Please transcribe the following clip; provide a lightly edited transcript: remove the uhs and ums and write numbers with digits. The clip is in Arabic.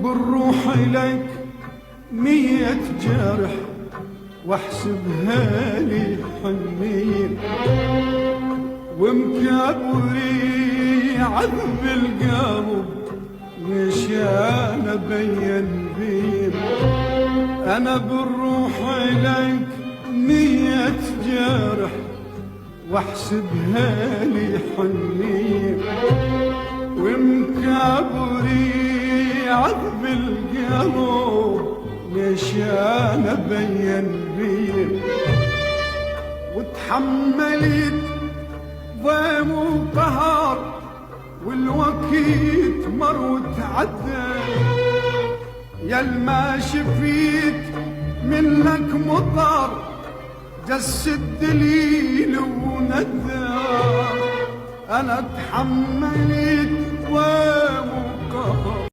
بالروح إليك 100 جرح واحسبها لي حنين، ومكابري عذب القلب مشان ابين بين. انا بالروح اليك 100 جرح واحسبها لي حنين، ومكابري عذب القلب مشان ابين بين. وتحملت ضيم وقهر والوقت مر وتعدى، يا ما شفيت منك مطر جسد دليل وندى. انا تحملت ضيم وقهر